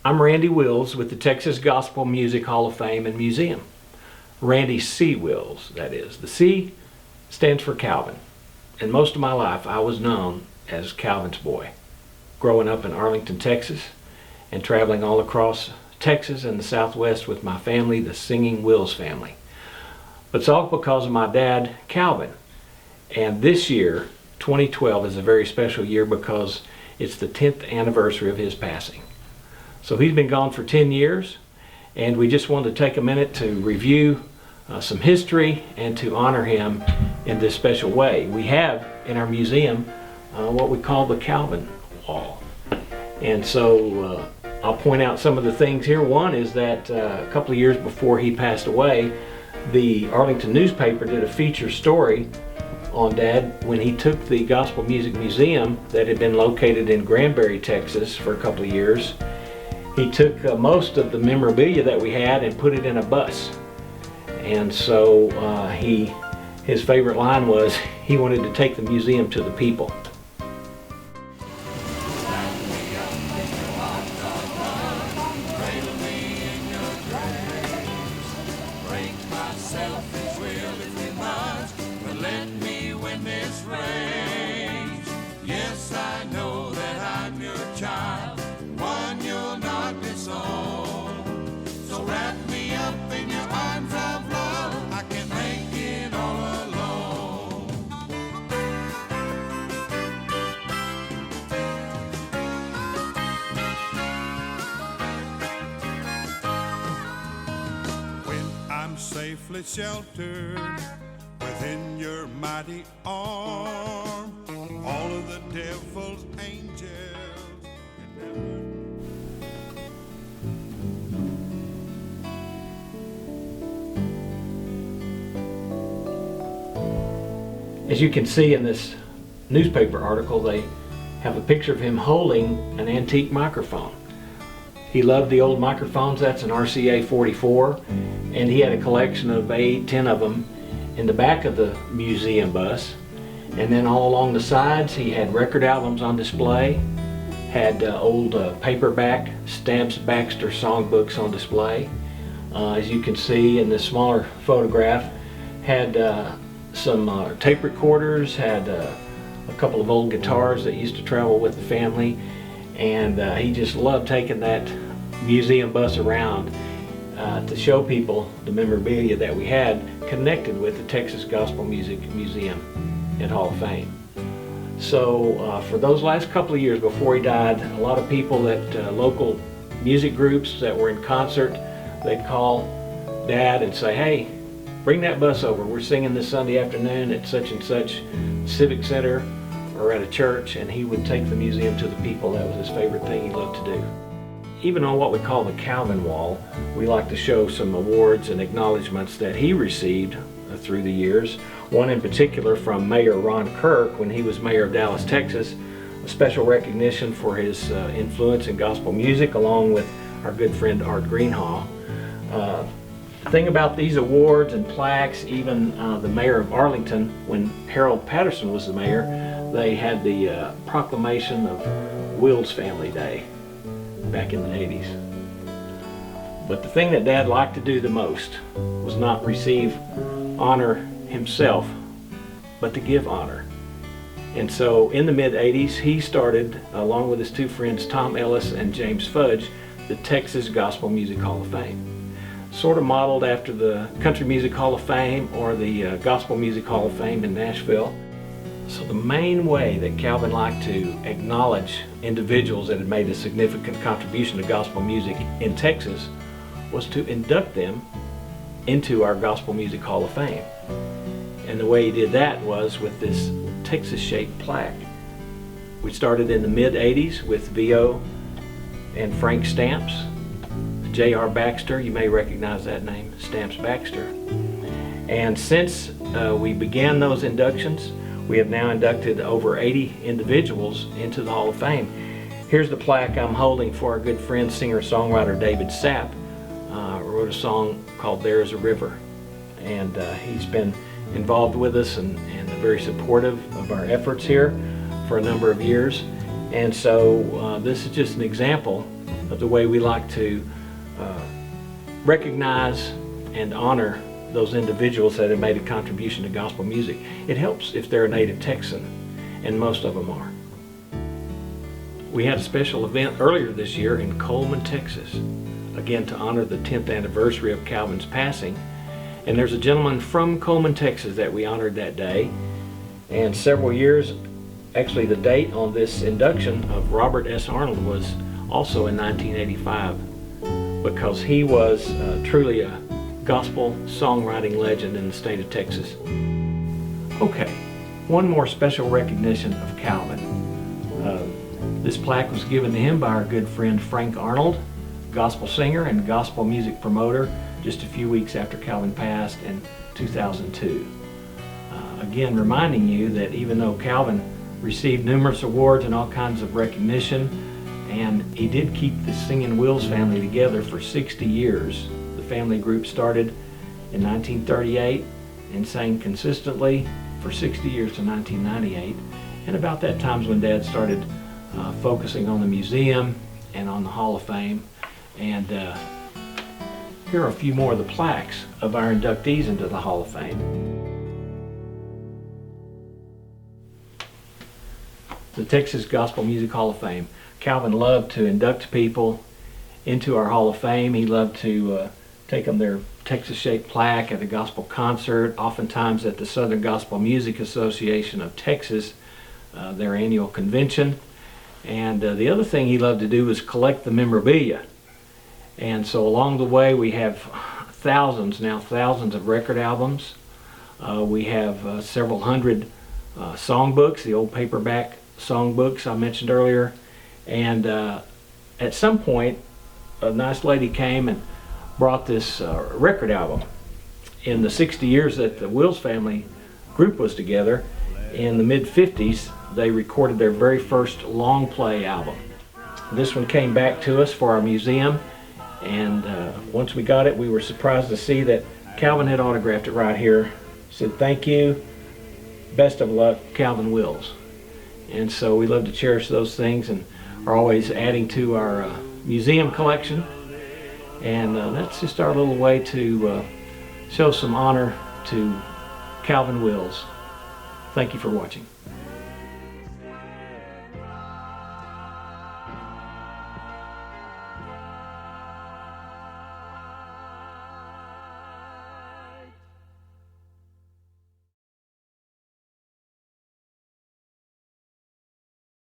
I'm Randy Wills with the Texas Gospel Music Hall of Fame and Museum. Randy C. Wills, that is. The C stands for Calvin. And most of my life I was known as Calvin's boy, growing up in Arlington, Texas, and traveling all across Texas and the Southwest with my family, the Singing Wills family. But it's all because of my dad, Calvin. And this year, 2012, is a very special year because it's the 10th anniversary of his passing. So he's been gone for 10 years, and we just wanted to take a minute to review some history and to honor him in this special way. We have in our museum what we call the Calvin Wall. And so I'll point out some of the things here. One is that a couple of years before he passed away, the Arlington newspaper did a feature story on Dad when he took the Gospel Music Museum that had been located in Granbury, Texas for a couple of years. He took most of the memorabilia that we had and put it in a bus. And so his favorite line was he wanted to take the museum to the people. Yes, I know that I'm your child, one you'll not disown. So wrap me up in your arms of love, I can't make it all alone. When I'm safely sheltered within your mighty arm, all of the devil's angels As you can see in this newspaper article, they have a picture of him holding an antique microphone. He loved the old microphones. That's an RCA 44, and he had a collection of 8-10 of them in the back of the museum bus. And then all along the sides he had record albums on display, had old paperback Stamps Baxter songbooks on display. As you can see in this smaller photograph, had some tape recorders, had a couple of old guitars that used to travel with the family, and he just loved taking that museum bus around to show people the memorabilia that we had connected with the Texas Gospel Music Museum and Hall of Fame. So for those last couple of years before he died, a lot of people at local music groups that were in concert, they'd call Dad and say, hey, bring that bus over. We're singing this Sunday afternoon at such and such Civic Center or at a church, and he would take the museum to the people. That was his favorite thing he loved to do. Even on what we call the Calvin Wall, we like to show some awards and acknowledgments that he received through the years. One in particular from Mayor Ron Kirk when he was mayor of Dallas, Texas, a special recognition for his influence in gospel music, along with our good friend Art Greenhaw. The thing about these awards and plaques, even the mayor of Arlington, when Harold Patterson was the mayor, they had the proclamation of Wills Family Day back in the 80s. But the thing that Dad liked to do the most was not receive honor himself, but to give honor. And so in the mid-80s, he started, along with his two friends Tom Ellis and James Fudge, the Texas Gospel Music Hall of Fame. Sort of modeled after the Country Music Hall of Fame or the Gospel Music Hall of Fame in Nashville. So the main way that Calvin liked to acknowledge individuals that had made a significant contribution to gospel music in Texas was to induct them into our Gospel Music Hall of Fame. And the way he did that was with this Texas-shaped plaque. We started in the mid-80s with V.O. and Frank Stamps. J.R. Baxter, you may recognize that name, Stamps Baxter. And since we began those inductions, we have now inducted over 80 individuals into the Hall of Fame. Here's the plaque I'm holding for our good friend, singer-songwriter David Sapp. Wrote a song called There Is a River. And he's been involved with us and very supportive of our efforts here for a number of years. And so this is just an example of the way we like to recognize and honor those individuals that have made a contribution to gospel music. It helps if they're a native Texan, and most of them are. We had a special event earlier this year in Coleman, Texas, again to honor the 10th anniversary of Calvin's passing. And there's a gentleman from Coleman, Texas that we honored that day. And several years, actually the date on this induction of Robert S. Arnold was also in 1985, because he was truly a gospel songwriting legend in the state of Texas. Okay, one more special recognition of Calvin. This plaque was given to him by our good friend Frank Arnold, gospel singer and gospel music promoter, just a few weeks after Calvin passed in 2002. Again, reminding you that even though Calvin received numerous awards and all kinds of recognition, and he did keep the Singing Wills family together for 60 years. The family group started in 1938 and sang consistently for 60 years to 1998. And about that time is when Dad started focusing on the museum and on the Hall of Fame. And here are a few more of the plaques of our inductees into the Hall of Fame. The Texas Gospel Music Hall of Fame. Calvin loved to induct people into our Hall of Fame. He loved to take them their Texas-shaped plaque at a gospel concert, oftentimes at the Southern Gospel Music Association of Texas, their annual convention. And the other thing he loved to do was collect the memorabilia. And so along the way we have thousands of record albums. We have several hundred songbooks, the old paperback songbooks I mentioned earlier. And at some point, a nice lady came and brought this record album. In the 60 years that the Wills family group was together, in the mid-50s, they recorded their very first long play album. This one came back to us for our museum, and once we got it, we were surprised to see that Calvin had autographed it right here. Said, "Thank you, best of luck, Calvin Wills." And so we love to cherish those things and are always adding to our museum collection. And that's just our little way to show some honor to Calvin Wills. Thank you for watching.